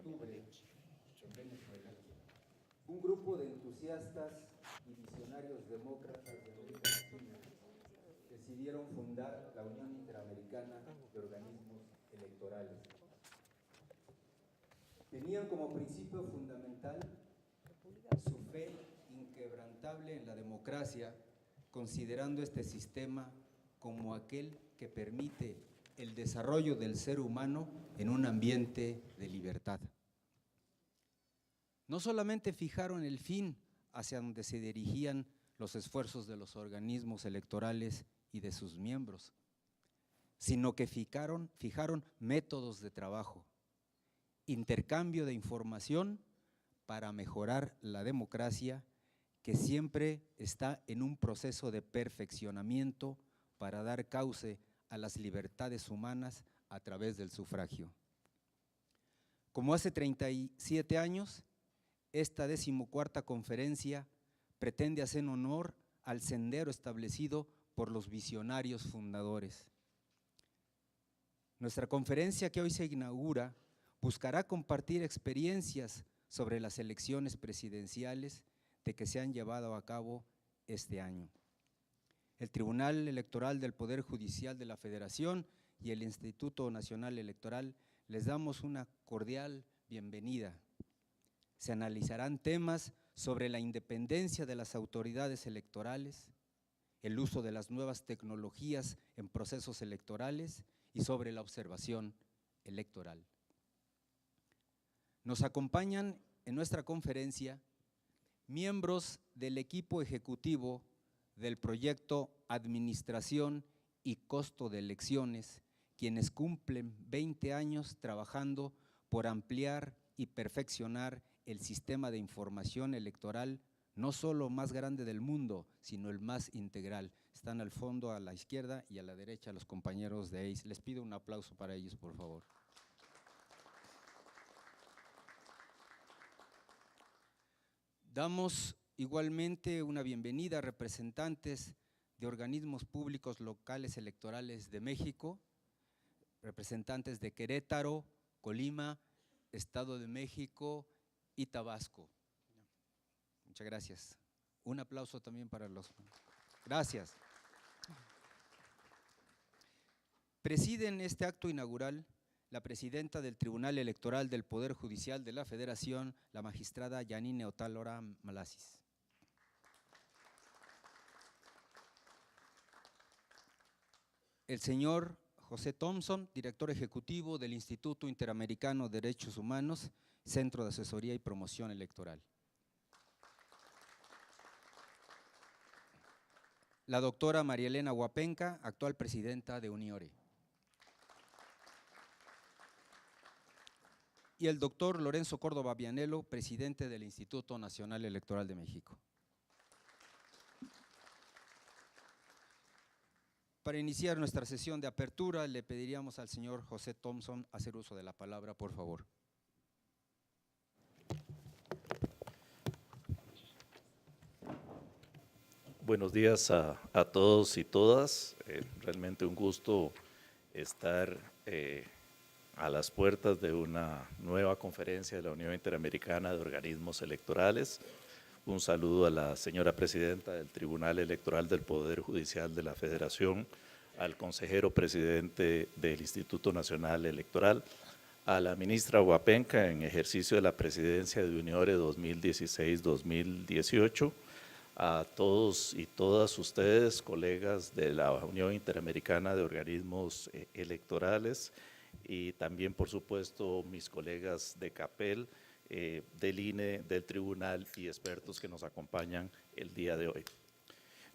octubre en Venezuela, un grupo de entusiastas y visionarios demócratas de América Latina decidieron fundar la Unión Interamericana de Organismos Electorales. Tenían como principio fundamental su fe inquebrantable en la democracia, considerando este sistema como aquel que permite el desarrollo del ser humano en un ambiente de libertad. No solamente fijaron el fin hacia donde se dirigían los esfuerzos de los organismos electorales y de sus miembros, sino que fijaron métodos de trabajo, intercambio de información para mejorar la democracia, que siempre está en un proceso de perfeccionamiento para dar cauce a las libertades humanas a través del sufragio. Como hace 37 años, esta 14ª conferencia pretende hacer honor al sendero establecido por los visionarios fundadores. Nuestra conferencia que hoy se inaugura buscará compartir experiencias sobre las elecciones presidenciales de que se han llevado a cabo este año. El Tribunal Electoral del Poder Judicial de la Federación y el Instituto Nacional Electoral les damos una cordial bienvenida. Se analizarán temas sobre la independencia de las autoridades electorales, el uso de las nuevas tecnologías en procesos electorales y sobre la observación electoral. Nos acompañan en nuestra conferencia miembros del equipo ejecutivo del proyecto Administración y Costo de Elecciones, quienes cumplen 20 años trabajando por ampliar y perfeccionar el sistema de información electoral, no solo más grande del mundo, sino el más integral. Están al fondo, a la izquierda y a la derecha los compañeros de ACE. Les pido un aplauso para ellos, por favor. Damos igualmente una bienvenida a representantes de organismos públicos locales electorales de México, representantes de Querétaro, Colima, Estado de México y Tabasco. Muchas gracias. Un aplauso también para los… Gracias. Presiden este acto inaugural la presidenta del Tribunal Electoral del Poder Judicial de la Federación, la magistrada Yanine Otalora Malasis. El señor José Thompson, director ejecutivo del Instituto Interamericano de Derechos Humanos, Centro de Asesoría y Promoción Electoral. La doctora María Elena Huapenca, actual presidenta de Uniore. Y el doctor Lorenzo Córdoba Vianello, presidente del Instituto Nacional Electoral de México. Para iniciar nuestra sesión de apertura, le pediríamos al señor José Thompson hacer uso de la palabra, por favor. Buenos días a todos y todas. Realmente un gusto estar a las puertas de una nueva conferencia de la Unión Interamericana de Organismos Electorales. Un saludo a la señora presidenta del Tribunal Electoral del Poder Judicial de la Federación, al consejero presidente del Instituto Nacional Electoral, a la ministra Huapenca en ejercicio de la presidencia de Uniore 2016-2018, a todos y todas ustedes, colegas de la Unión Interamericana de Organismos Electorales, y también, por supuesto, mis colegas de CAPEL, del INE, del Tribunal y expertos que nos acompañan el día de hoy.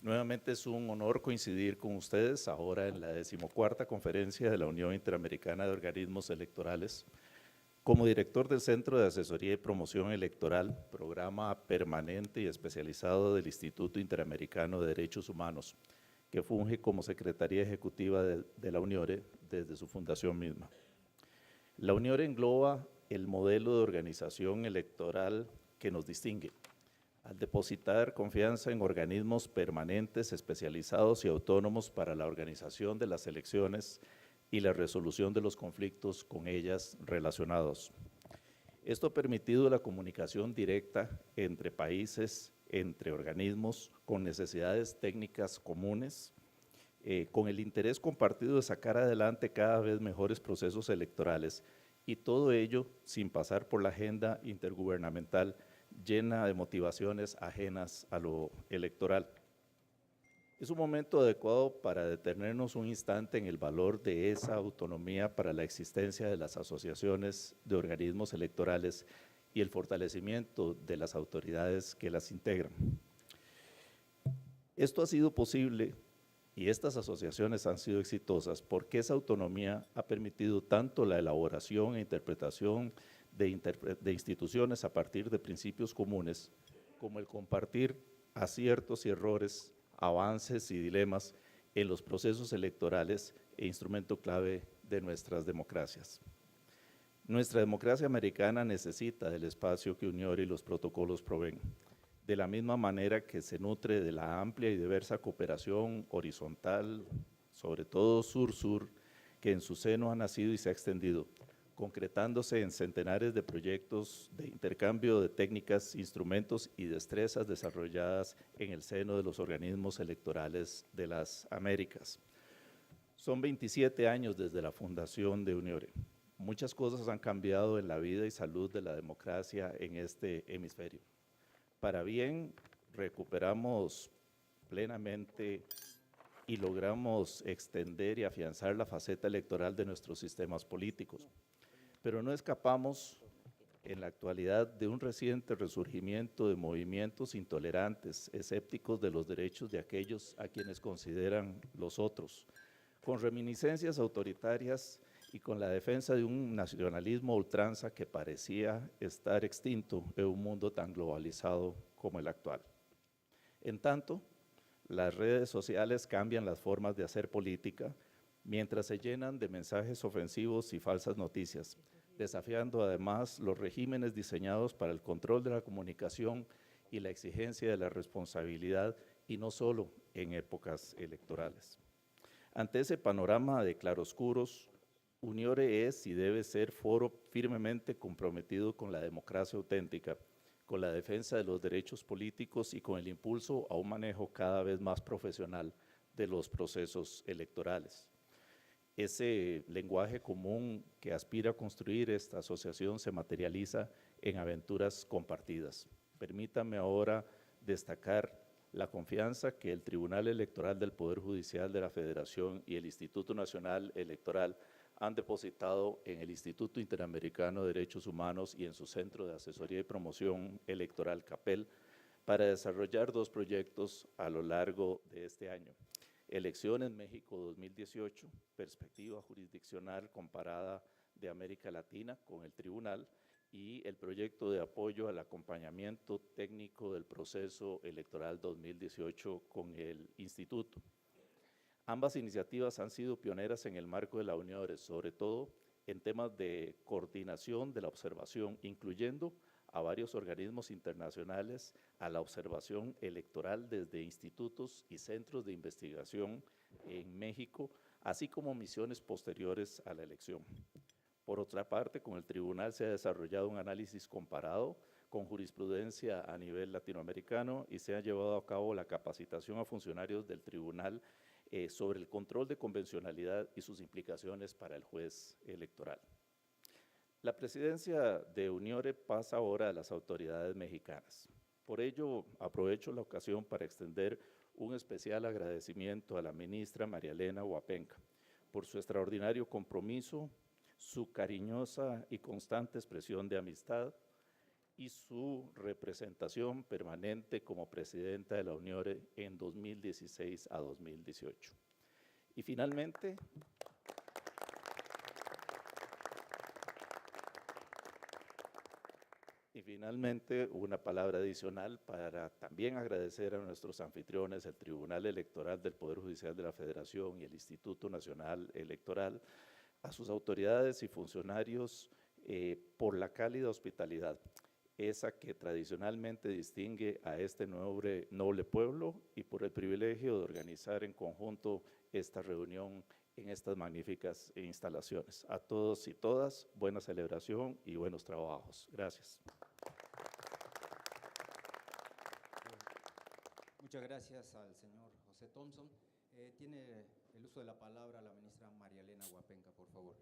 Nuevamente es un honor coincidir con ustedes ahora en la 14ª conferencia de la Unión Interamericana de Organismos Electorales. Como director del Centro de Asesoría y Promoción Electoral, programa permanente y especializado del Instituto Interamericano de Derechos Humanos, que funge como Secretaría Ejecutiva de la Uniore desde su fundación misma. La Uniore engloba el modelo de organización electoral que nos distingue, al depositar confianza en organismos permanentes, especializados y autónomos para la organización de las elecciones y la resolución de los conflictos con ellas relacionados. Esto ha permitido la comunicación directa entre países, entre organismos con necesidades técnicas comunes, con el interés compartido de sacar adelante cada vez mejores procesos electorales, y todo ello sin pasar por la agenda intergubernamental llena de motivaciones ajenas a lo electoral. Es un momento adecuado para detenernos un instante en el valor de esa autonomía para la existencia de las asociaciones de organismos electorales y el fortalecimiento de las autoridades que las integran. Esto ha sido posible y estas asociaciones han sido exitosas porque esa autonomía ha permitido tanto la elaboración e interpretación de instituciones a partir de principios comunes, como el compartir aciertos y errores, avances y dilemas en los procesos electorales e instrumento clave de nuestras democracias. Nuestra democracia americana necesita del espacio que UNIORE y los protocolos proveen, de la misma manera que se nutre de la amplia y diversa cooperación horizontal, sobre todo sur-sur, que en su seno ha nacido y se ha extendido, concretándose en centenares de proyectos de intercambio de técnicas, instrumentos y destrezas desarrolladas en el seno de los organismos electorales de las Américas. Son 27 años desde la fundación de UNIORE. Muchas cosas han cambiado en la vida y salud de la democracia en este hemisferio. Para bien, recuperamos plenamente y logramos extender y afianzar la faceta electoral de nuestros sistemas políticos. Pero no escapamos en la actualidad de un reciente resurgimiento de movimientos intolerantes, escépticos de los derechos de aquellos a quienes consideran los otros, con reminiscencias autoritarias y con la defensa de un nacionalismo a ultranza que parecía estar extinto en un mundo tan globalizado como el actual. En tanto, las redes sociales cambian las formas de hacer política, mientras se llenan de mensajes ofensivos y falsas noticias, desafiando además los regímenes diseñados para el control de la comunicación y la exigencia de la responsabilidad, y no solo en épocas electorales. Ante ese panorama de claroscuros, UNIORE es y debe ser foro firmemente comprometido con la democracia auténtica, con la defensa de los derechos políticos y con el impulso a un manejo cada vez más profesional de los procesos electorales. Ese lenguaje común que aspira a construir esta asociación se materializa en aventuras compartidas. Permítame ahora destacar la confianza que el Tribunal Electoral del Poder Judicial de la Federación y el Instituto Nacional Electoral han depositado en el Instituto Interamericano de Derechos Humanos y en su Centro de Asesoría y Promoción Electoral, CAPEL, para desarrollar dos proyectos a lo largo de este año. Elecciones México 2018, perspectiva jurisdiccional comparada de América Latina con el tribunal, y el proyecto de apoyo al acompañamiento técnico del proceso electoral 2018 con el instituto. Ambas iniciativas han sido pioneras en el marco de la UNIORE, sobre todo en temas de coordinación de la observación, incluyendo a varios organismos internacionales a la observación electoral desde institutos y centros de investigación en México, así como misiones posteriores a la elección. Por otra parte, con el tribunal se ha desarrollado un análisis comparado con jurisprudencia a nivel latinoamericano y se ha llevado a cabo la capacitación a funcionarios del tribunal sobre el control de convencionalidad y sus implicaciones para el juez electoral. La presidencia de UNIORE pasa ahora a las autoridades mexicanas. Por ello, aprovecho la ocasión para extender un especial agradecimiento a la ministra María Elena Huapenca por su extraordinario compromiso, su cariñosa y constante expresión de amistad y su representación permanente como presidenta de la UNIORE en 2016 a 2018. Y finalmente, una palabra adicional para también agradecer a nuestros anfitriones, el Tribunal Electoral del Poder Judicial de la Federación y el Instituto Nacional Electoral, a sus autoridades y funcionarios por la cálida hospitalidad, esa que tradicionalmente distingue a este noble pueblo, y por el privilegio de organizar en conjunto esta reunión en estas magníficas instalaciones. A todos y todas, buena celebración y buenos trabajos. Gracias. Muchas gracias al señor José Thompson. Tiene el uso de la palabra la ministra María Elena Huapenca, por favor.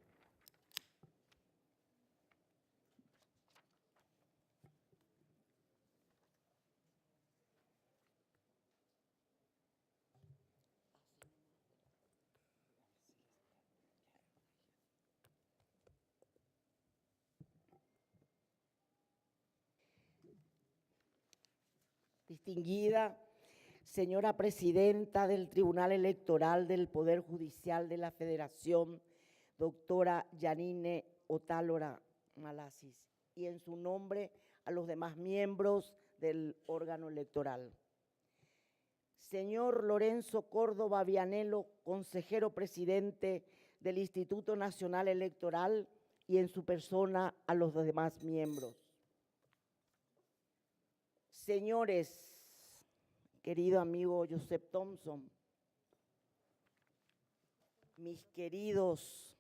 Distinguida señora presidenta del Tribunal Electoral del Poder Judicial de la Federación, doctora Yanine Otálora Malasis, y en su nombre a los demás miembros del órgano electoral. Señor Lorenzo Córdoba Vianello, consejero presidente del Instituto Nacional Electoral, y en su persona a los demás miembros. Señores, querido amigo Joseph Thompson, mis queridos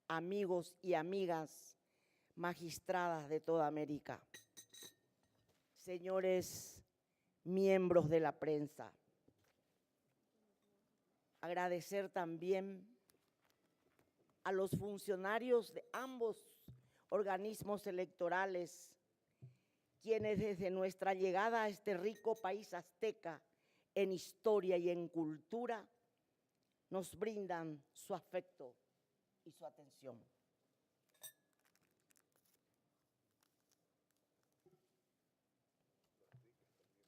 amigos y amigas magistradas de toda América, señores miembros de la prensa, agradecer también a los funcionarios de ambos organismos electorales, quienes desde nuestra llegada a este rico país azteca en historia y en cultura, nos brindan su afecto y su atención.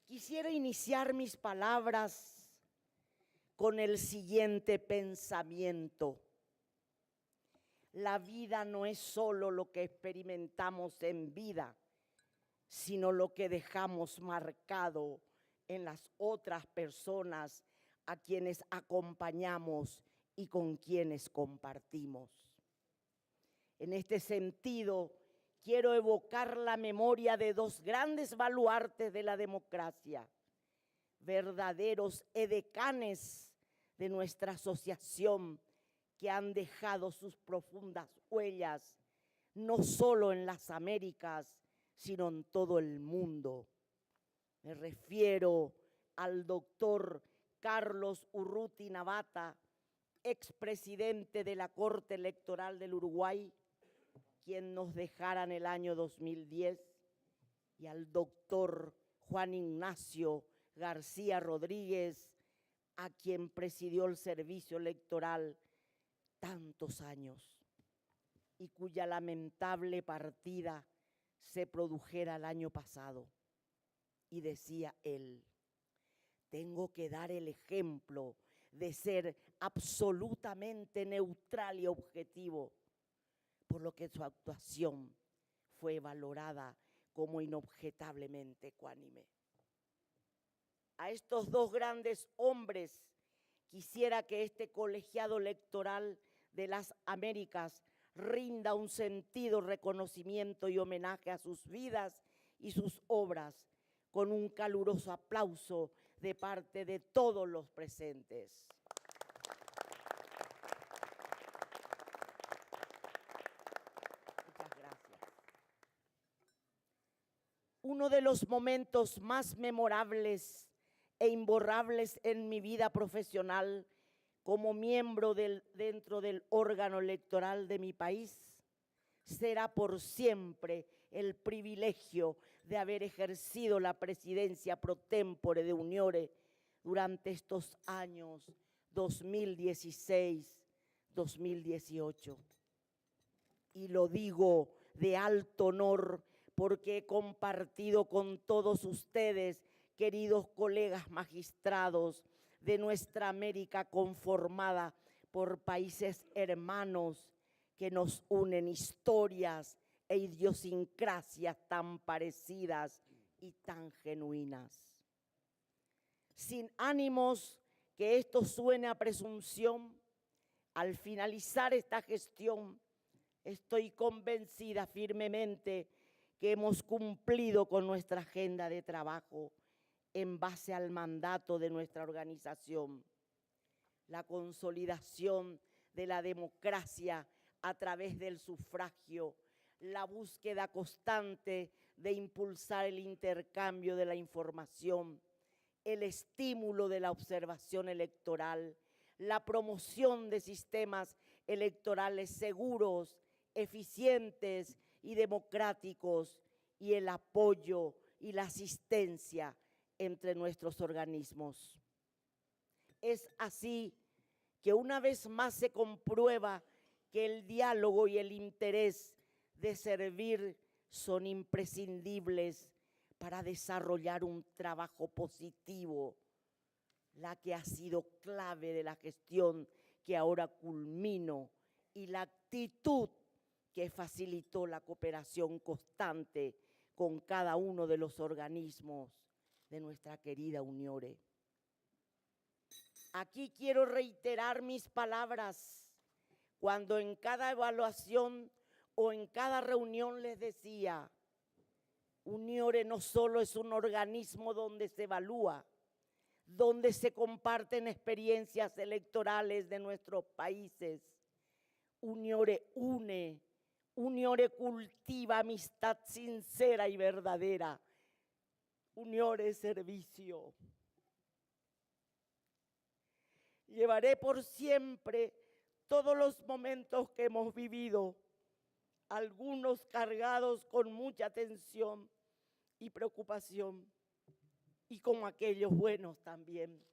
Quisiera iniciar mis palabras con el siguiente pensamiento. La vida no es solo lo que experimentamos en vida, sino lo que dejamos marcado en las otras personas a quienes acompañamos y con quienes compartimos. En este sentido, quiero evocar la memoria de dos grandes baluartes de la democracia, verdaderos edecanes de nuestra asociación, que han dejado sus profundas huellas, no solo en las Américas, sino en todo el mundo. Me refiero al doctor Carlos Urruti Navata, expresidente de la Corte Electoral del Uruguay, quien nos dejara en el año 2010, y al doctor Juan Ignacio García Rodríguez, a quien presidió el servicio electoral tantos años y cuya lamentable partida se produjera el año pasado. Y decía él: tengo que dar el ejemplo de ser absolutamente neutral y objetivo, por lo que su actuación fue valorada como inobjetablemente ecuánime. A estos dos grandes hombres quisiera que este colegiado electoral de las Américas rinda un sentido reconocimiento y homenaje a sus vidas y sus obras, con un caluroso aplauso de parte de todos los presentes. Muchas gracias. Uno de los momentos más memorables e imborrables en mi vida profesional como miembro dentro del órgano electoral de mi país será por siempre el privilegio de haber ejercido la presidencia pro tempore de Uniore durante estos años 2016-2018. Y lo digo de alto honor porque he compartido con todos ustedes, queridos colegas magistrados de nuestra América conformada por países hermanos que nos unen historias e idiosincrasias tan parecidas y tan genuinas. Sin ánimos que esto suene a presunción, al finalizar esta gestión, estoy convencida firmemente que hemos cumplido con nuestra agenda de trabajo en base al mandato de nuestra organización, la consolidación de la democracia a través del sufragio, la búsqueda constante de impulsar el intercambio de la información, el estímulo de la observación electoral, la promoción de sistemas electorales seguros, eficientes y democráticos, y el apoyo y la asistencia entre nuestros organismos. Es así que una vez más se comprueba que el diálogo y el interés de servir son imprescindibles para desarrollar un trabajo positivo, la que ha sido clave de la gestión que ahora culmino, y la actitud que facilitó la cooperación constante con cada uno de los organismos de nuestra querida Uniore. Aquí quiero reiterar mis palabras cuando en cada evaluación o en cada reunión les decía: Uniore no solo es un organismo donde se evalúa, donde se comparten experiencias electorales de nuestros países. Uniore une, Uniore cultiva amistad sincera y verdadera. Uniore es servicio. Llevaré por siempre todos los momentos que hemos vivido, algunos cargados con mucha tensión y preocupación, y con aquellos buenos también.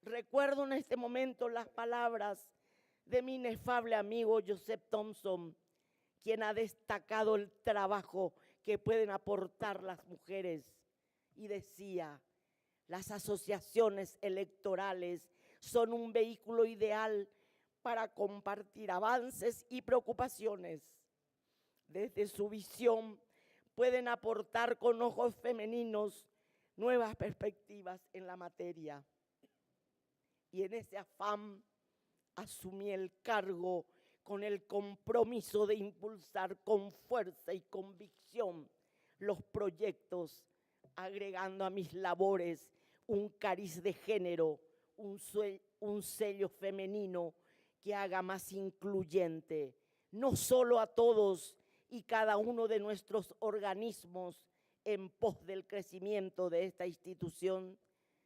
Recuerdo en este momento las palabras de mi inefable amigo Joseph Thompson, quien ha destacado el trabajo que pueden aportar las mujeres, y decía: las asociaciones electorales son un vehículo ideal para compartir avances y preocupaciones. Desde su visión pueden aportar con ojos femeninos nuevas perspectivas en la materia. Y en ese afán asumí el cargo con el compromiso de impulsar con fuerza y convicción los proyectos, agregando a mis labores un cariz de género, un sello femenino que haga más incluyente no solo a todos y cada uno de nuestros organismos en pos del crecimiento de esta institución,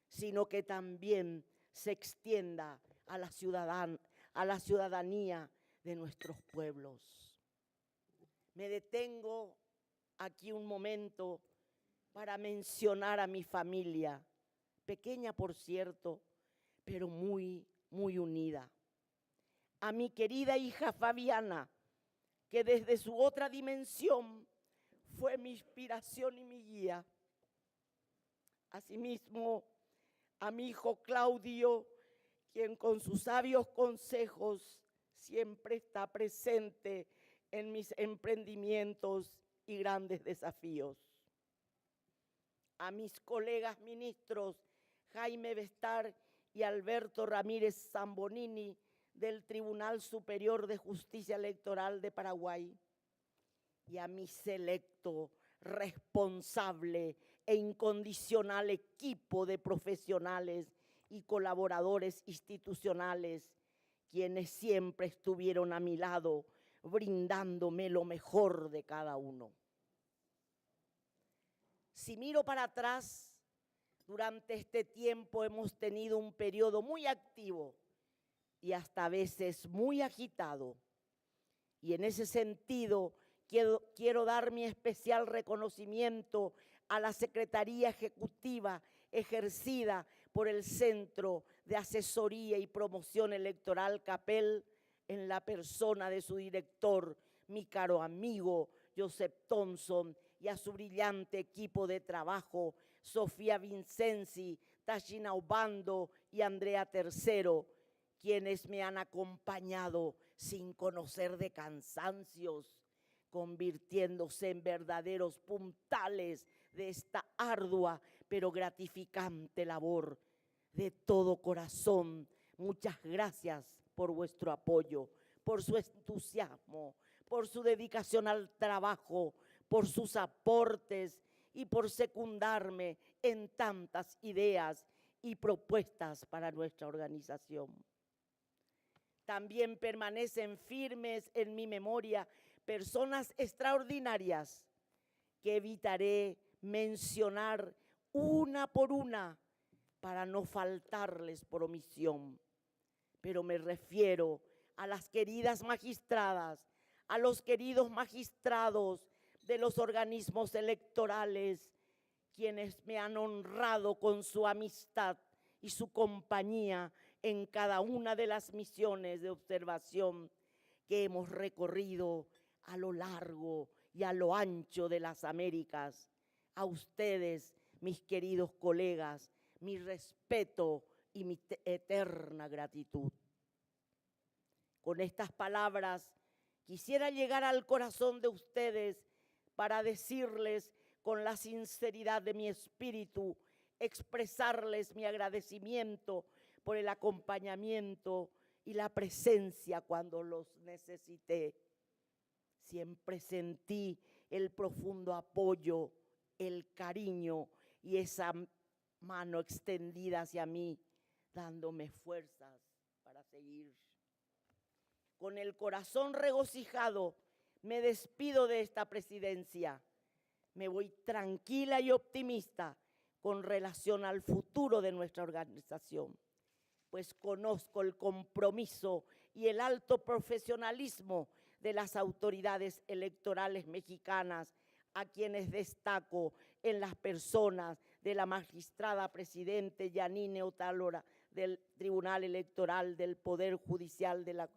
sino que también se extienda a la ciudadanía de nuestros pueblos. Me detengo aquí un momento para mencionar a mi familia, pequeña por cierto, pero muy, muy unida. A mi querida hija Fabiana, que desde su otra dimensión fue mi inspiración y mi guía. Asimismo, a mi hijo Claudio, quien con sus sabios consejos siempre está presente en mis emprendimientos y grandes desafíos. A mis colegas ministros Jaime Bestar y Alberto Ramírez Zambonini del Tribunal Superior de Justicia Electoral de Paraguay, y a mi selecto, responsable e incondicional equipo de profesionales y colaboradores institucionales, quienes siempre estuvieron a mi lado, brindándome lo mejor de cada uno. Si miro para atrás, durante este tiempo hemos tenido un periodo muy activo y hasta a veces muy agitado. Y en ese sentido quiero dar mi especial reconocimiento a la Secretaría Ejecutiva ejercida por el Centro de Asesoría y Promoción Electoral CAPEL, en la persona de su director, mi caro amigo Joseph Thompson, y a su brillante equipo de trabajo, Sofía Vincenzi, Tashina Obando y Andrea Tercero, quienes me han acompañado sin conocer de cansancios, convirtiéndose en verdaderos puntales de esta ardua pero gratificante labor. De todo corazón, muchas gracias por vuestro apoyo, por su entusiasmo, por su dedicación al trabajo, por sus aportes y por secundarme en tantas ideas y propuestas para nuestra organización. también permanecen firmes en mi memoria personas extraordinarias que evitaré mencionar una por una para no faltarles por omisión. Pero me refiero a las queridas magistradas, a los queridos magistrados de los organismos electorales, quienes me han honrado con su amistad y su compañía en cada una de las misiones de observación que hemos recorrido a lo largo y a lo ancho de las Américas. A ustedes, mis queridos colegas, mi respeto y mi eterna gratitud. Con estas palabras quisiera llegar al corazón de ustedes para decirles con la sinceridad de mi espíritu, expresarles mi agradecimiento por el acompañamiento y la presencia cuando los necesité. Siempre sentí el profundo apoyo, el cariño y esa mano extendida hacia mí, dándome fuerzas para seguir. Con el corazón regocijado, me despido de esta presidencia. Me voy tranquila y optimista con relación al futuro de nuestra organización, pues conozco el compromiso y el alto profesionalismo de las autoridades electorales mexicanas, a quienes destaco en las personas de la magistrada presidente Yanine Otalora del Tribunal Electoral del Poder Judicial de la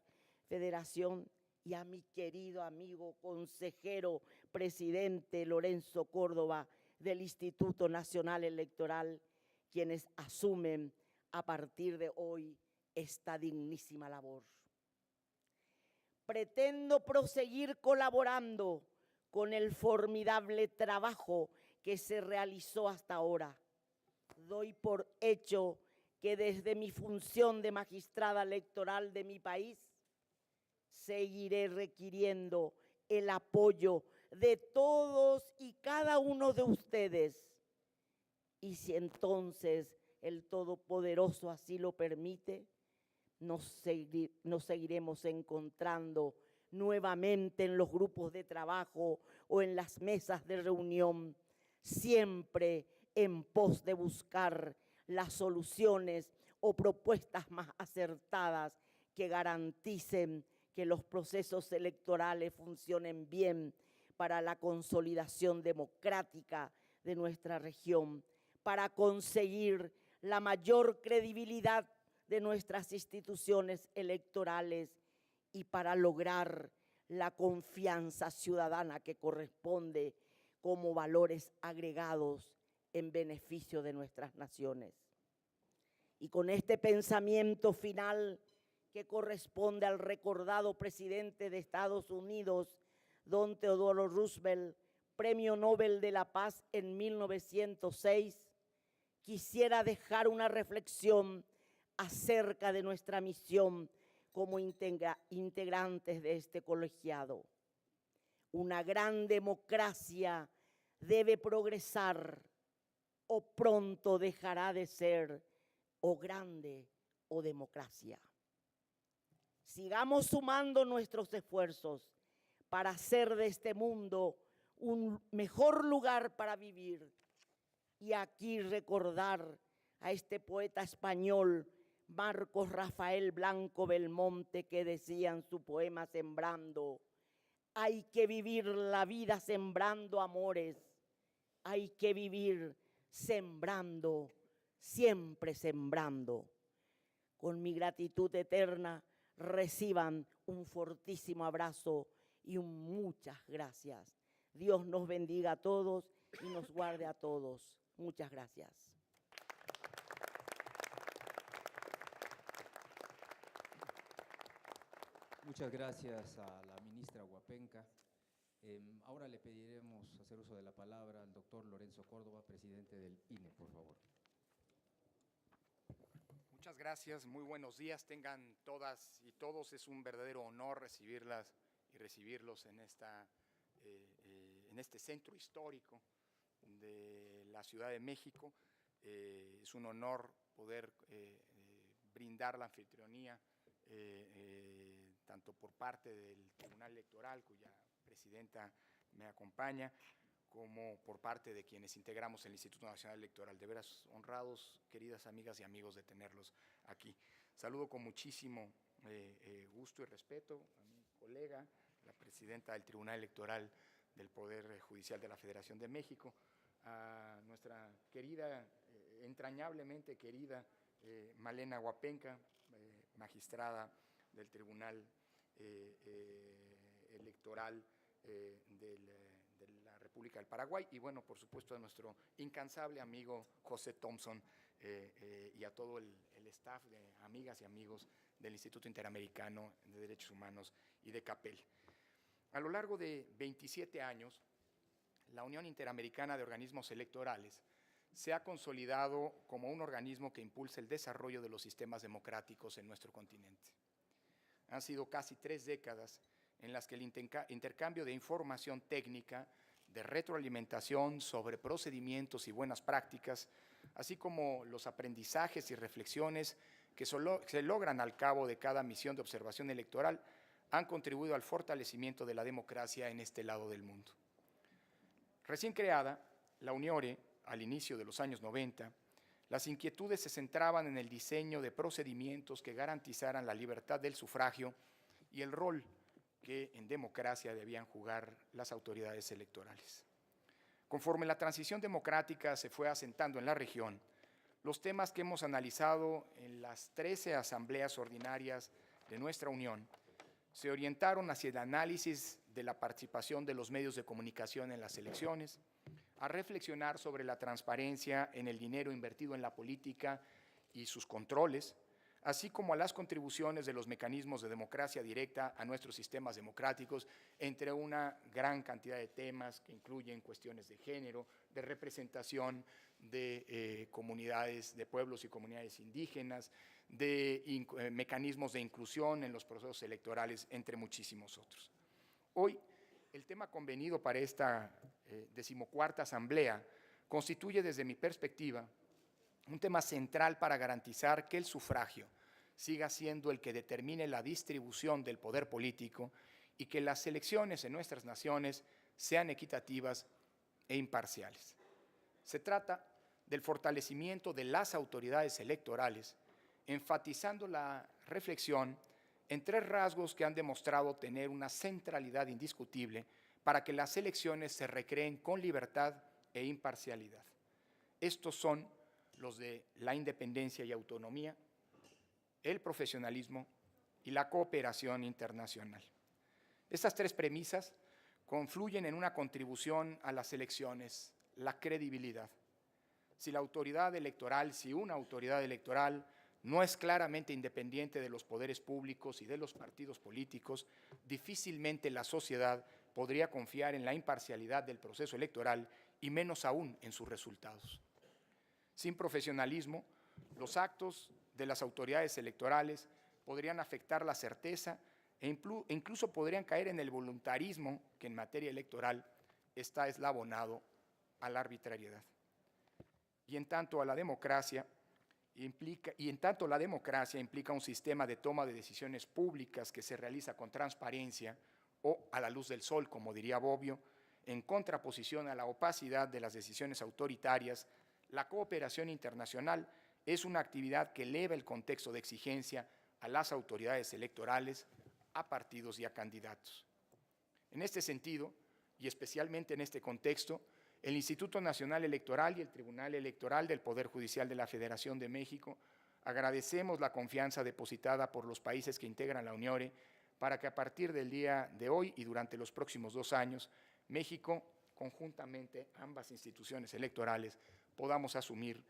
Federación, y a mi querido amigo consejero presidente Lorenzo Córdoba del Instituto Nacional Electoral, quienes asumen a partir de hoy esta dignísima labor. Pretendo proseguir colaborando con el formidable trabajo que se realizó hasta ahora. Doy por hecho que desde mi función de magistrada electoral de mi país, seguiré requiriendo el apoyo de todos y cada uno de ustedes. Y si entonces el Todopoderoso así lo permite, nos seguiremos encontrando nuevamente en los grupos de trabajo o en las mesas de reunión, siempre en pos de buscar las soluciones o propuestas más acertadas que garanticen que los procesos electorales funcionen bien para la consolidación democrática de nuestra región, para conseguir la mayor credibilidad de nuestras instituciones electorales y para lograr la confianza ciudadana que corresponde como valores agregados en beneficio de nuestras naciones. Y con este pensamiento final que corresponde al recordado presidente de Estados Unidos, don Theodore Roosevelt, Premio Nobel de la Paz en 1906, quisiera dejar una reflexión acerca de nuestra misión como integrantes de este colegiado. Una gran democracia debe progresar o pronto dejará de ser o grande o democracia. Sigamos sumando nuestros esfuerzos para hacer de este mundo un mejor lugar para vivir. Y aquí recordar a este poeta español, Marcos Rafael Blanco Belmonte, que decía en su poema Sembrando: hay que vivir la vida sembrando amores, hay que vivir sembrando, siempre sembrando. Con mi gratitud eterna, reciban un fortísimo abrazo y muchas gracias. Dios nos bendiga a todos y nos guarde a todos. Muchas gracias. Muchas gracias a la ministra Huapenca. Ahora le pediremos hacer uso de la palabra al doctor Lorenzo Córdoba, presidente del INE, por favor. Muchas gracias, muy buenos días, tengan todas y todos. Es un verdadero honor recibirlas y recibirlos en este centro histórico de la Ciudad de México. Es un honor poder brindar la anfitrionía tanto por parte del Tribunal Electoral, cuya presidenta me acompaña, como por parte de quienes integramos el Instituto Nacional Electoral. De veras honrados, queridas amigas y amigos, de tenerlos aquí. Saludo con muchísimo gusto y respeto a mi colega, la presidenta del Tribunal Electoral del Poder Judicial de la Federación de México, a nuestra querida, entrañablemente querida Malena Huapenca, magistrada del Tribunal Electoral de la República del Paraguay, y bueno, por supuesto a nuestro incansable amigo José Thompson y a todo el staff de amigas y amigos del Instituto Interamericano de Derechos Humanos y de CAPEL. A lo largo de 27 años, la Unión Interamericana de Organismos Electorales se ha consolidado como un organismo que impulsa el desarrollo de los sistemas democráticos en nuestro continente. Han sido casi 3 décadas en las que el intercambio de información técnica, de retroalimentación sobre procedimientos y buenas prácticas, así como los aprendizajes y reflexiones que se logran al cabo de cada misión de observación electoral, han contribuido al fortalecimiento de la democracia en este lado del mundo. Recién creada, la UNIORE, al inicio de los años 90, las inquietudes se centraban en el diseño de procedimientos que garantizaran la libertad del sufragio y el rol que en democracia debían jugar las autoridades electorales. Conforme la transición democrática se fue asentando en la región, los temas que hemos analizado en las 13 asambleas ordinarias de nuestra Unión se orientaron hacia el análisis de la participación de los medios de comunicación en las elecciones, a reflexionar sobre la transparencia en el dinero invertido en la política y sus controles, así como a las contribuciones de los mecanismos de democracia directa a nuestros sistemas democráticos, entre una gran cantidad de temas que incluyen cuestiones de género, de representación de comunidades, de pueblos y comunidades indígenas, de mecanismos de inclusión en los procesos electorales, entre muchísimos otros. Hoy, el tema convenido para esta 14ª asamblea constituye, desde mi perspectiva, un tema central para garantizar que el sufragio siga siendo el que determine la distribución del poder político y que las elecciones en nuestras naciones sean equitativas e imparciales. Se trata del fortalecimiento de las autoridades electorales, enfatizando la reflexión en 3 rasgos que han demostrado tener una centralidad indiscutible para que las elecciones se recreen con libertad e imparcialidad. Estos son los de la independencia y autonomía, el profesionalismo y la cooperación internacional. Estas 3 premisas confluyen en una contribución a las elecciones, la credibilidad. Si una autoridad electoral no es claramente independiente de los poderes públicos y de los partidos políticos, difícilmente la sociedad podría confiar en la imparcialidad del proceso electoral y menos aún en sus resultados. Sin profesionalismo, los actos de las autoridades electorales podrían afectar la certeza e incluso podrían caer en el voluntarismo que en materia electoral está eslabonado a la arbitrariedad. Y en tanto la democracia implica un sistema de toma de decisiones públicas que se realiza con transparencia o a la luz del sol, como diría Bobbio, en contraposición a la opacidad de las decisiones autoritarias, la cooperación internacional es una actividad que eleva el contexto de exigencia a las autoridades electorales, a partidos y a candidatos. En este sentido, y especialmente en este contexto, el Instituto Nacional Electoral y el Tribunal Electoral del Poder Judicial de la Federación de México agradecemos la confianza depositada por los países que integran la UNIORE para que a partir del día de hoy y durante los próximos 2 años, México, conjuntamente ambas instituciones electorales, podamos asumir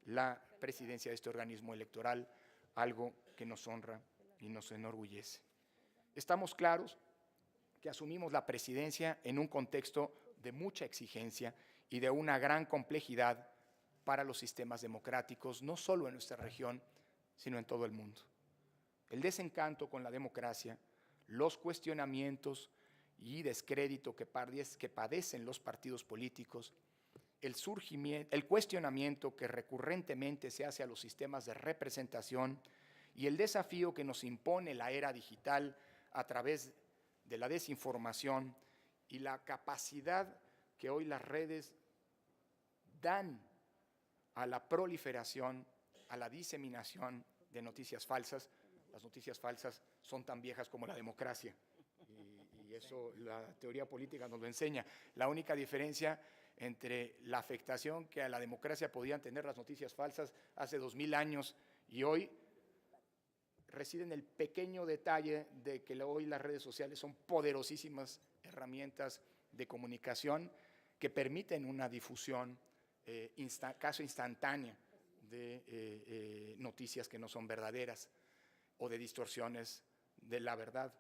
la presidencia de este organismo electoral, algo que nos honra y nos enorgullece. Estamos claros que asumimos la presidencia en un contexto de mucha exigencia y de una gran complejidad para los sistemas democráticos, no solo en nuestra región, sino en todo el mundo. El desencanto con la democracia, los cuestionamientos y descrédito que padecen los partidos políticos, el cuestionamiento que recurrentemente se hace a los sistemas de representación y el desafío que nos impone la era digital a través de la desinformación y la capacidad que hoy las redes dan a la proliferación, a la diseminación de noticias falsas. Las noticias falsas son tan viejas como la democracia y eso la teoría política nos lo enseña. La única diferencia entre la afectación que a la democracia podían tener las noticias falsas hace 2000 años y hoy reside en el pequeño detalle de que hoy las redes sociales son poderosísimas herramientas de comunicación que permiten una difusión casi instantánea de noticias que no son verdaderas o de distorsiones de la verdad,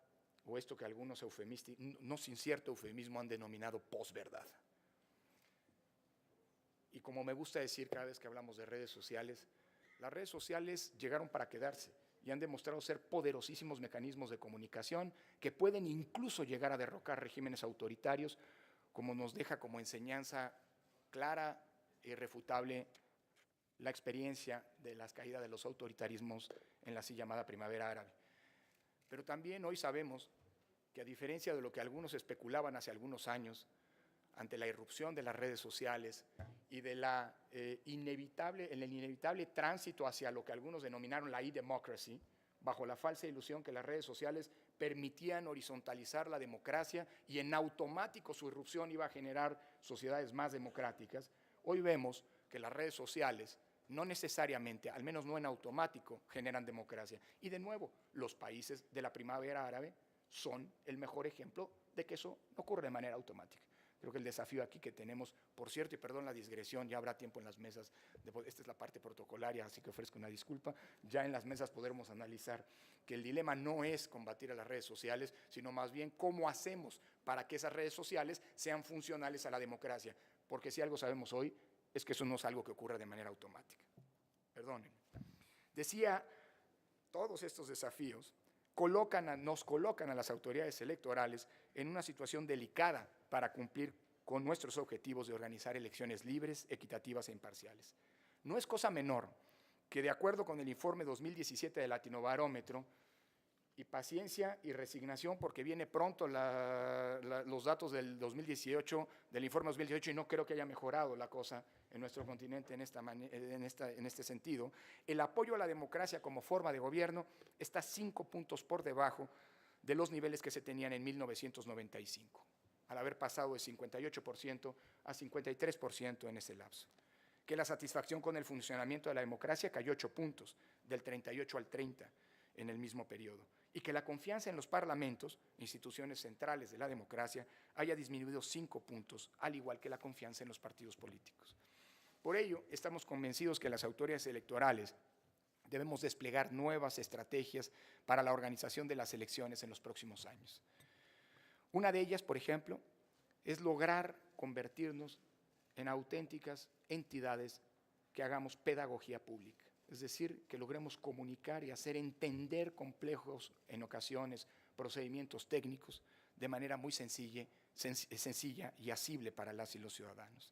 o esto que algunos eufemistas, no sin cierto eufemismo, han denominado posverdad. Y como me gusta decir cada vez que hablamos de redes sociales, las redes sociales llegaron para quedarse y han demostrado ser poderosísimos mecanismos de comunicación que pueden incluso llegar a derrocar regímenes autoritarios, como nos deja como enseñanza clara e irrefutable la experiencia de las caídas de los autoritarismos en la así llamada primavera árabe. Pero también hoy sabemos que, a diferencia de lo que algunos especulaban hace algunos años, ante la irrupción de las redes sociales y de el inevitable tránsito hacia lo que algunos denominaron la e-democracy, bajo la falsa ilusión que las redes sociales permitían horizontalizar la democracia y en automático su irrupción iba a generar sociedades más democráticas, hoy vemos que las redes sociales no necesariamente, al menos no en automático, generan democracia. Y de nuevo, los países de la primavera árabe son el mejor ejemplo de que eso no ocurre de manera automática. Creo que el desafío aquí que tenemos, por cierto, y perdón la digresión, ya habrá tiempo en las mesas, esta es la parte protocolaria, así que ofrezco una disculpa, ya en las mesas podremos analizar que el dilema no es combatir a las redes sociales, sino más bien cómo hacemos para que esas redes sociales sean funcionales a la democracia, porque si algo sabemos hoy es que eso no es algo que ocurra de manera automática. Perdonen. Decía, todos estos desafíos nos colocan a las autoridades electorales en una situación delicada para cumplir con nuestros objetivos de organizar elecciones libres, equitativas e imparciales. No es cosa menor que, de acuerdo con el informe 2017 del Latinobarómetro, y paciencia y resignación porque viene pronto los datos del 2018, del informe 2018, y no creo que haya mejorado la cosa en nuestro continente en este sentido. El apoyo a la democracia como forma de gobierno está 5 puntos por debajo de los niveles que se tenían en 1995, al haber pasado de 58% a 53% en ese lapso. Que la satisfacción con el funcionamiento de la democracia cayó 8 puntos, del 38 al 30 en el mismo periodo, y que la confianza en los parlamentos, instituciones centrales de la democracia, haya disminuido 5 puntos, al igual que la confianza en los partidos políticos. Por ello, estamos convencidos que las autoridades electorales debemos desplegar nuevas estrategias para la organización de las elecciones en los próximos años. Una de ellas, por ejemplo, es lograr convertirnos en auténticas entidades que hagamos pedagogía pública. Es decir, que logremos comunicar y hacer entender complejos, en ocasiones, procedimientos técnicos de manera muy sencilla y asible para las y los ciudadanos.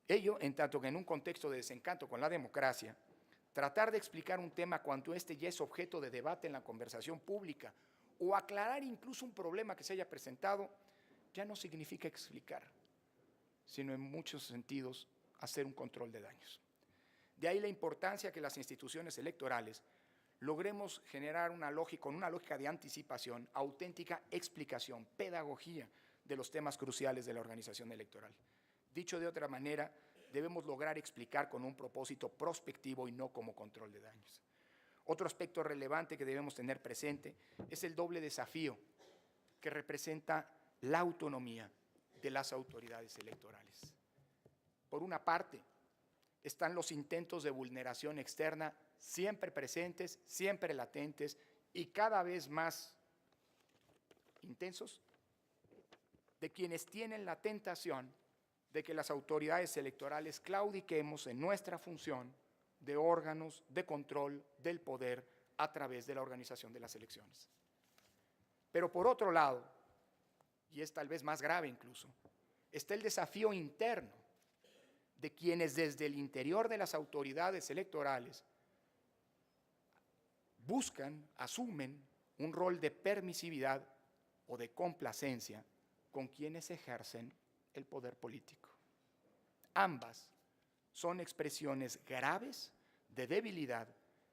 Ello, en tanto que en un contexto de desencanto con la democracia, tratar de explicar un tema cuando éste ya es objeto de debate en la conversación pública o aclarar incluso un problema que se haya presentado, ya no significa explicar, sino en muchos sentidos hacer un control de daños. De ahí la importancia que las instituciones electorales logremos generar con una lógica de anticipación, auténtica explicación, pedagogía de los temas cruciales de la organización electoral. Dicho de otra manera, debemos lograr explicar con un propósito prospectivo y no como control de daños. Otro aspecto relevante que debemos tener presente es el doble desafío que representa la autonomía de las autoridades electorales. Por una parte, están los intentos de vulneración externa siempre presentes, siempre latentes y cada vez más intensos de quienes tienen la tentación de que las autoridades electorales claudiquemos en nuestra función de órganos de control del poder a través de la organización de las elecciones. Pero por otro lado, y es tal vez más grave incluso, está el desafío interno de quienes desde el interior de las autoridades electorales buscan, asumen un rol de permisividad o de complacencia con quienes ejercen el poder político. Ambas son expresiones graves de debilidad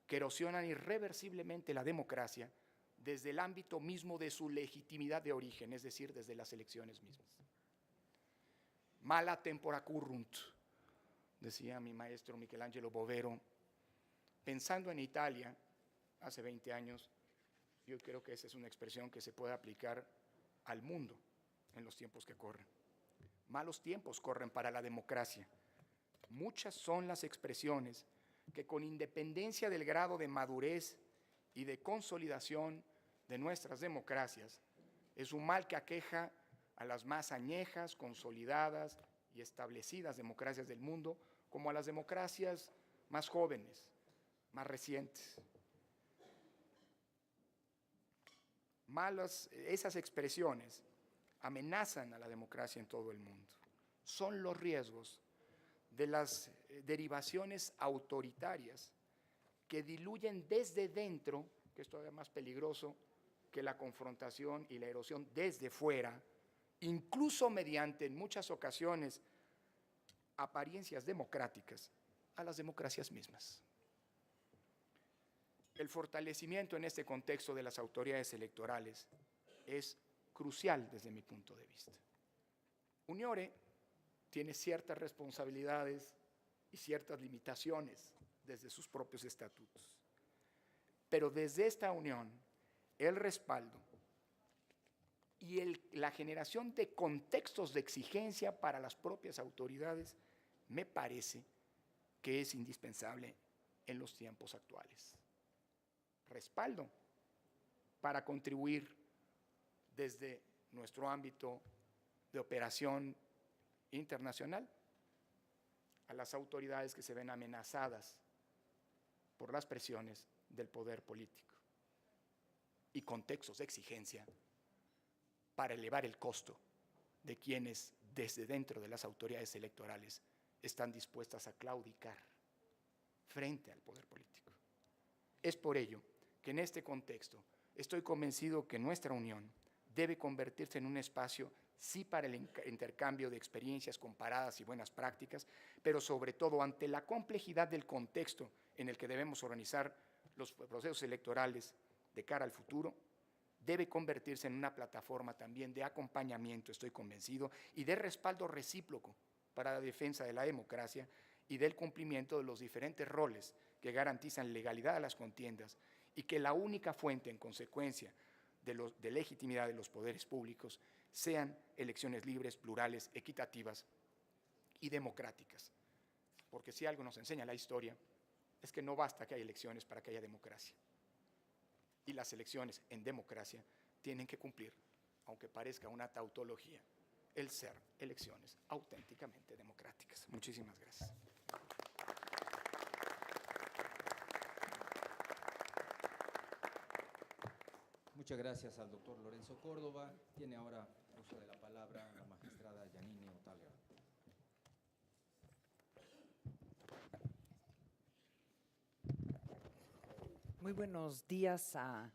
que erosionan irreversiblemente la democracia desde el ámbito mismo de su legitimidad de origen, es decir, desde las elecciones mismas. Mala tempora currunt, decía mi maestro Michelangelo Bovero, pensando en Italia hace 20 años. Yo creo que esa es una expresión que se puede aplicar al mundo en los tiempos que corren. Malos tiempos corren para la democracia. Muchas son las expresiones que, con independencia del grado de madurez y de consolidación de nuestras democracias, es un mal que aqueja a las más añejas, consolidadas y establecidas democracias del mundo, como a las democracias más jóvenes, más recientes. Esas expresiones amenazan a la democracia en todo el mundo. Son los riesgos de las derivaciones autoritarias que diluyen desde dentro, que es todavía más peligroso que la confrontación y la erosión desde fuera, incluso mediante, en muchas ocasiones, apariencias democráticas, a las democracias mismas. El fortalecimiento en este contexto de las autoridades electorales es crucial desde mi punto de vista. Uniore tiene ciertas responsabilidades y ciertas limitaciones desde sus propios estatutos, pero desde esta unión, el respaldo y la generación de contextos de exigencia para las propias autoridades me parece que es indispensable en los tiempos actuales. Respaldo para contribuir desde nuestro ámbito de operación internacional a las autoridades que se ven amenazadas por las presiones del poder político, y contextos de exigencia para elevar el costo de quienes desde dentro de las autoridades electorales están dispuestas a claudicar frente al poder político. Es por ello que en este contexto estoy convencido que nuestra unión debe convertirse en un espacio, sí, para el intercambio de experiencias comparadas y buenas prácticas, pero sobre todo, ante la complejidad del contexto en el que debemos organizar los procesos electorales de cara al futuro, debe convertirse en una plataforma también de acompañamiento, estoy convencido, y de respaldo recíproco para la defensa de la democracia y del cumplimiento de los diferentes roles que garantizan legalidad a las contiendas, y que la única fuente, en consecuencia, de legitimidad de los poderes públicos sean elecciones libres, plurales, equitativas y democráticas. Porque si algo nos enseña la historia, es que no basta que haya elecciones para que haya democracia. Y las elecciones en democracia tienen que cumplir, aunque parezca una tautología, el ser elecciones auténticamente democráticas. Muchísimas gracias. Muchas gracias al doctor Lorenzo Córdoba. Tiene ahora uso de la palabra la magistrada Yanine Otalga. Muy buenos días a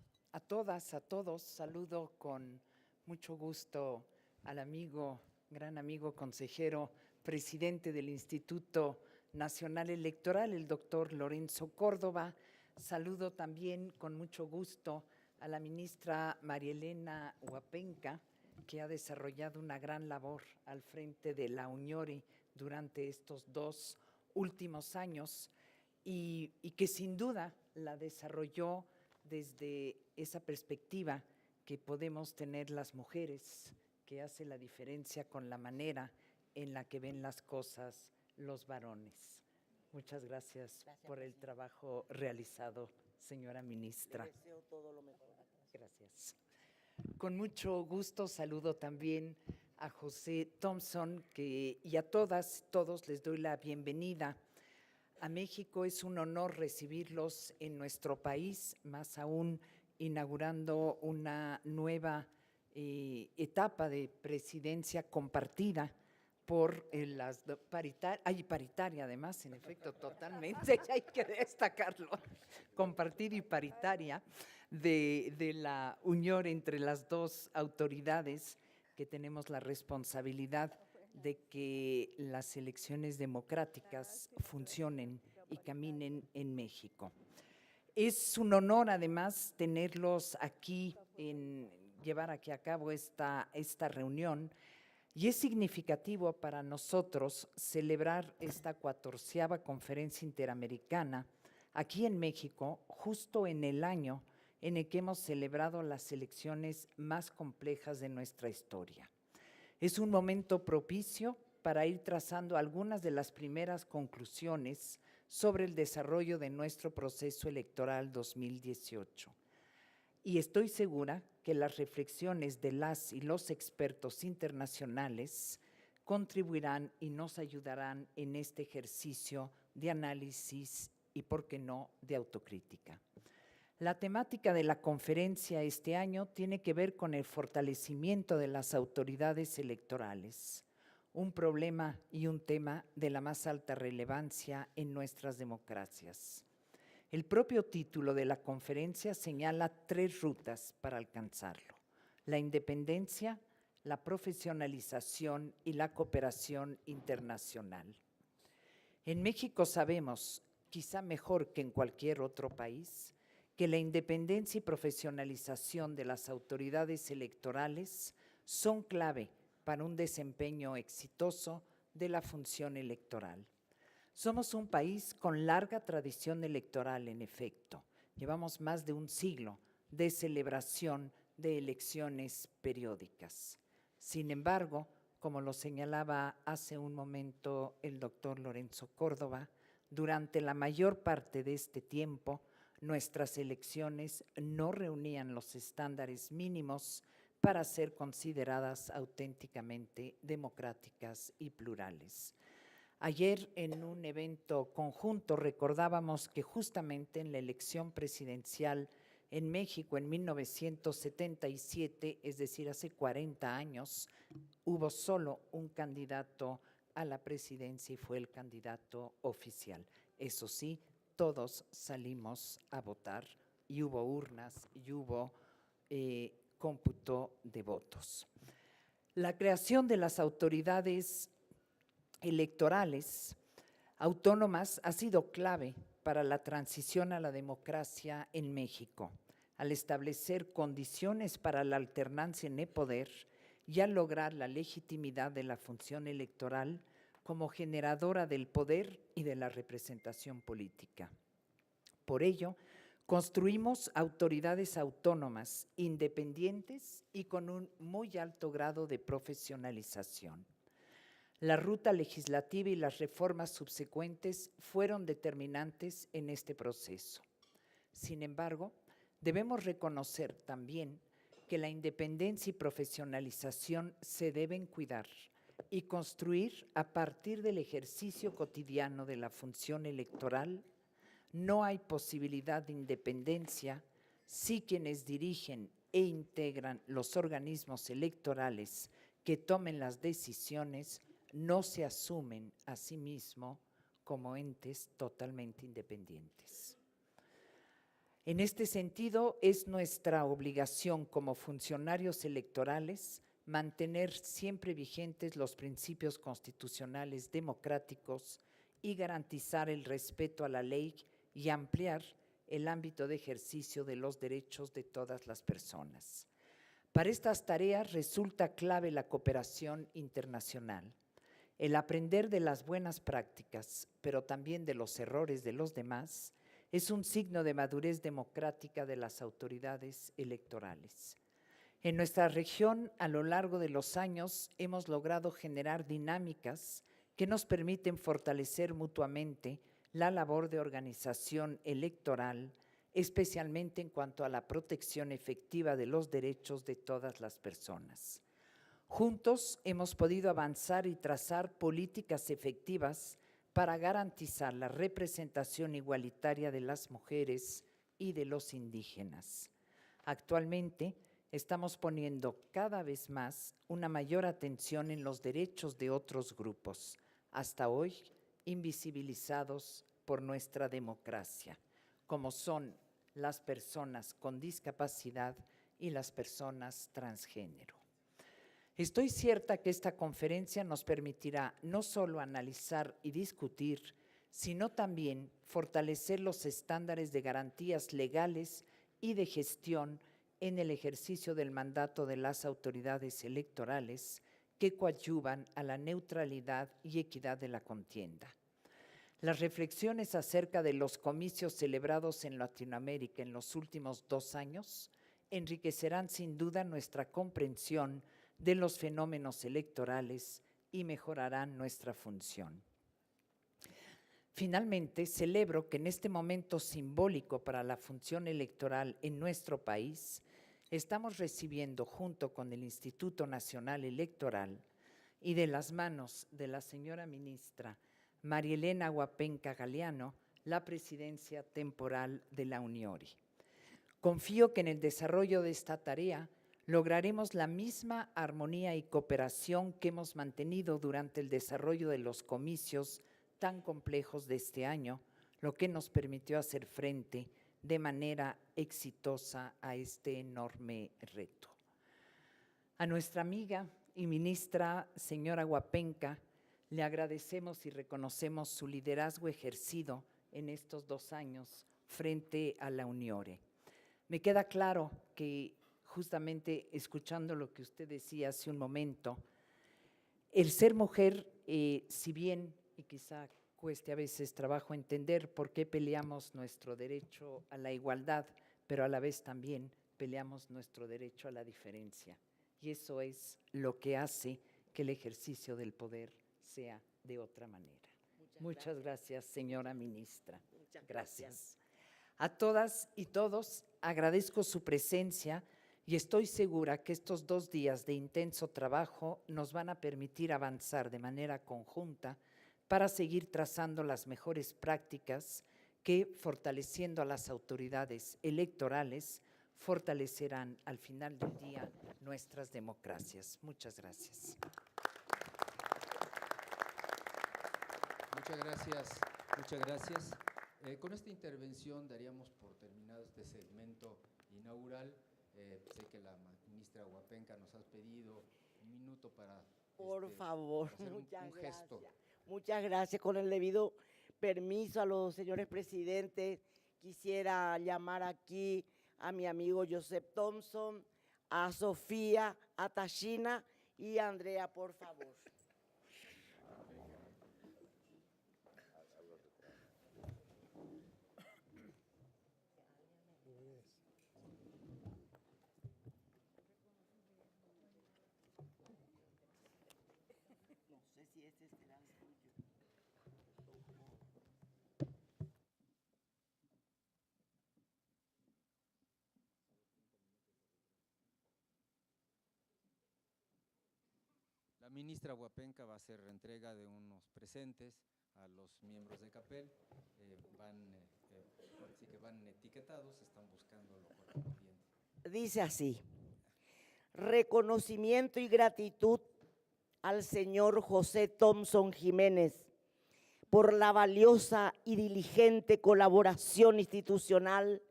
todas, a todos. Saludo con mucho gusto al amigo, gran amigo consejero, presidente del Instituto Nacional Electoral, el doctor Lorenzo Córdoba. Saludo también con mucho gusto a la ministra María Elena Huapenca, que ha desarrollado una gran labor al frente de la Uniore durante estos 2 últimos años y que sin duda la desarrolló desde esa perspectiva que podemos tener las mujeres, que hace la diferencia con la manera en la que ven las cosas los varones. Muchas gracias por el trabajo realizado, señora ministra. Le deseo todo lo mejor. Gracias. Con mucho gusto saludo también a José Thompson y a todas, todos les doy la bienvenida a México. Es un honor recibirlos en nuestro país, más aún inaugurando una nueva etapa de presidencia compartida por las paritaria además, en efecto, totalmente, hay que destacarlo, compartida y paritaria, de la unión entre las dos autoridades que tenemos la responsabilidad de que las elecciones democráticas funcionen y caminen en México. Es un honor además tenerlos aquí, llevar aquí a cabo esta reunión, y es significativo para nosotros celebrar esta 14ª Conferencia Interamericana aquí en México, justo en el año en el que hemos celebrado las elecciones más complejas de nuestra historia. Es un momento propicio para ir trazando algunas de las primeras conclusiones sobre el desarrollo de nuestro proceso electoral 2018. Y estoy segura que las reflexiones de las y los expertos internacionales contribuirán y nos ayudarán en este ejercicio de análisis y, por qué no, de autocrítica. La temática de la conferencia este año tiene que ver con el fortalecimiento de las autoridades electorales, un problema y un tema de la más alta relevancia en nuestras democracias. El propio título de la conferencia señala 3 rutas para alcanzarlo: la independencia, la profesionalización y la cooperación internacional. En México sabemos, quizá mejor que en cualquier otro país, que la independencia y profesionalización de las autoridades electorales son clave para un desempeño exitoso de la función electoral. Somos un país con larga tradición electoral, en efecto. Llevamos más de un siglo de celebración de elecciones periódicas. Sin embargo, como lo señalaba hace un momento el doctor Lorenzo Córdoba, durante la mayor parte de este tiempo, nuestras elecciones no reunían los estándares mínimos para ser consideradas auténticamente democráticas y plurales. Ayer, en un evento conjunto, recordábamos que justamente en la elección presidencial en México en 1977, es decir, hace 40 años, hubo solo un candidato a la presidencia y fue el candidato oficial. Eso sí, todos salimos a votar y hubo urnas y hubo cómputo de votos. La creación de las autoridades electorales autónomas ha sido clave para la transición a la democracia en México, al establecer condiciones para la alternancia en el poder y al lograr la legitimidad de la función electoral como generadora del poder y de la representación política. Por ello, construimos autoridades autónomas, independientes y con un muy alto grado de profesionalización. La ruta legislativa y las reformas subsecuentes fueron determinantes en este proceso. Sin embargo, debemos reconocer también que la independencia y profesionalización se deben cuidar y construir a partir del ejercicio cotidiano de la función electoral. No hay posibilidad de independencia si quienes dirigen e integran los organismos electorales que tomen las decisiones no se asumen a sí mismos como entes totalmente independientes. En este sentido, es nuestra obligación como funcionarios electorales mantener siempre vigentes los principios constitucionales democráticos y garantizar el respeto a la ley y ampliar el ámbito de ejercicio de los derechos de todas las personas. Para estas tareas resulta clave la cooperación internacional, el aprender de las buenas prácticas, pero también de los errores de los demás, es un signo de madurez democrática de las autoridades electorales. En nuestra región, a lo largo de los años, hemos logrado generar dinámicas que nos permiten fortalecer mutuamente la labor de organización electoral, especialmente en cuanto a la protección efectiva de los derechos de todas las personas. Juntos hemos podido avanzar y trazar políticas efectivas para garantizar la representación igualitaria de las mujeres y de los indígenas. Actualmente, estamos poniendo cada vez más una mayor atención en los derechos de otros grupos, hasta hoy invisibilizados por nuestra democracia, como son las personas con discapacidad y las personas transgénero. Estoy cierta que esta conferencia nos permitirá no solo analizar y discutir, sino también fortalecer los estándares de garantías legales y de gestión en el ejercicio del mandato de las autoridades electorales que coadyuvan a la neutralidad y equidad de la contienda. Las reflexiones acerca de los comicios celebrados en Latinoamérica en los últimos 2 años enriquecerán sin duda nuestra comprensión de los fenómenos electorales y mejorarán nuestra función. Finalmente, celebro que en este momento simbólico para la función electoral en nuestro país, estamos recibiendo junto con el Instituto Nacional Electoral y de las manos de la señora ministra María Elena Huapenca Galeano, la presidencia temporal de la UNIORI. Confío que en el desarrollo de esta tarea lograremos la misma armonía y cooperación que hemos mantenido durante el desarrollo de los comicios tan complejos de este año, lo que nos permitió hacer frente de manera exitosa a este enorme reto. A nuestra amiga y ministra señora Huapenca, le agradecemos y reconocemos su liderazgo ejercido en estos 2 años frente a la UNIORE. Me queda claro que justamente escuchando lo que usted decía hace un momento, el ser mujer, si bien, y quizá cueste a veces trabajo entender por qué peleamos nuestro derecho a la igualdad, pero a la vez también peleamos nuestro derecho a la diferencia. Y eso es lo que hace que el ejercicio del poder sea de otra manera. Muchas gracias, señora ministra. Muchas Gracias. A todas y todos agradezco su presencia y estoy segura que estos 2 días de intenso trabajo nos van a permitir avanzar de manera conjunta para seguir trazando las mejores prácticas que, fortaleciendo a las autoridades electorales, fortalecerán al final del día nuestras democracias. Muchas gracias. Muchas gracias, muchas gracias. Con esta intervención daríamos por terminado este segmento inaugural. Sé que la ministra Huapenca nos ha pedido un minuto para… Por favor, hacer muchas un gesto. gracias. Muchas gracias. Con el debido permiso a los señores presidentes, quisiera llamar aquí a mi amigo Joseph Thompson, a Sofía, a Tashina y a Andrea, por favor. No sé si ese será el suyo. La ministra Huapenca va a hacer entrega de unos presentes a los miembros de CAPEL. Así que van etiquetados, están buscando lo correspondiente. Dice así: reconocimiento y gratitud al señor José Thompson Jiménez por la valiosa y diligente colaboración institucional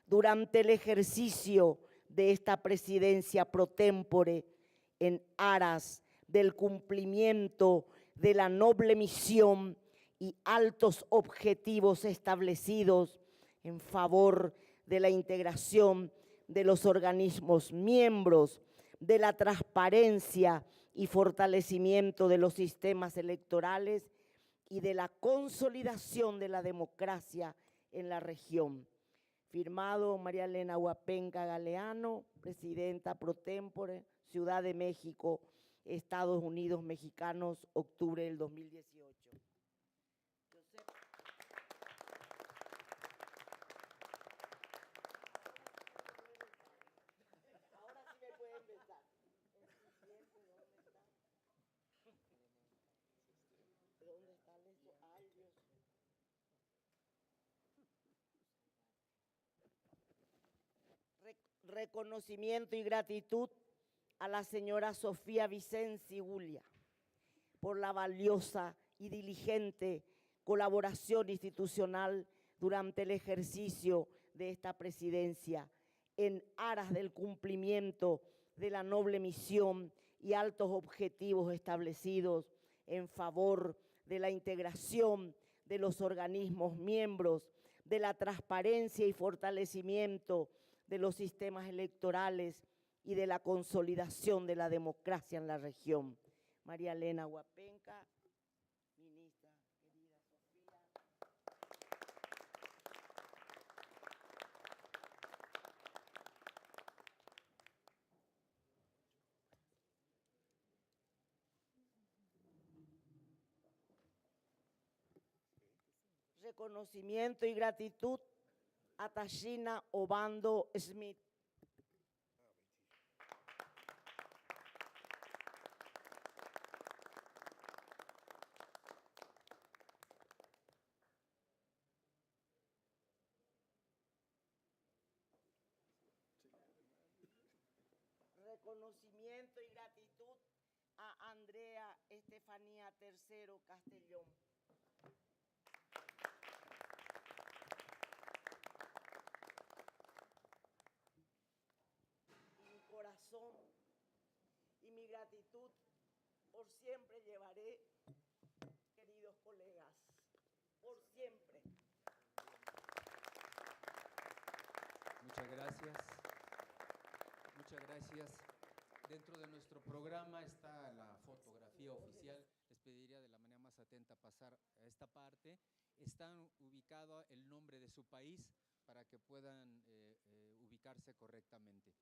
durante el ejercicio de esta presidencia pro tempore en aras del cumplimiento de la noble misión y altos objetivos establecidos en favor de la integración de los organismos miembros, de la transparencia y fortalecimiento de los sistemas electorales y de la consolidación de la democracia en la región. Firmado María Elena Huapenca Galeano, presidenta pro tempore, Ciudad de México, Estados Unidos Mexicanos, octubre del 2018. Ahora sí me pueden besar. ¿Dónde están esos? Ay, Dios. Reconocimiento y gratitud a la señora Sofía Vicenci Gulia por la valiosa y diligente colaboración institucional durante el ejercicio de esta presidencia en aras del cumplimiento de la noble misión y altos objetivos establecidos en favor de la integración de los organismos miembros, de la transparencia y fortalecimiento de los sistemas electorales y de la consolidación de la democracia en la región. María Elena Huapenca, ministra querida Sofía. Reconocimiento y gratitud a Tashina Obando Smith. Reconocimiento y gratitud a Andrea Estefanía Tercero Castellón. Mi corazón y mi gratitud por siempre llevaré, queridos colegas, por siempre. Muchas gracias. Muchas gracias. Dentro de nuestro programa está la fotografía oficial. Les pediría de la manera más atenta pasar a esta parte. Está ubicado el nombre de su país para que puedan ubicarse correctamente.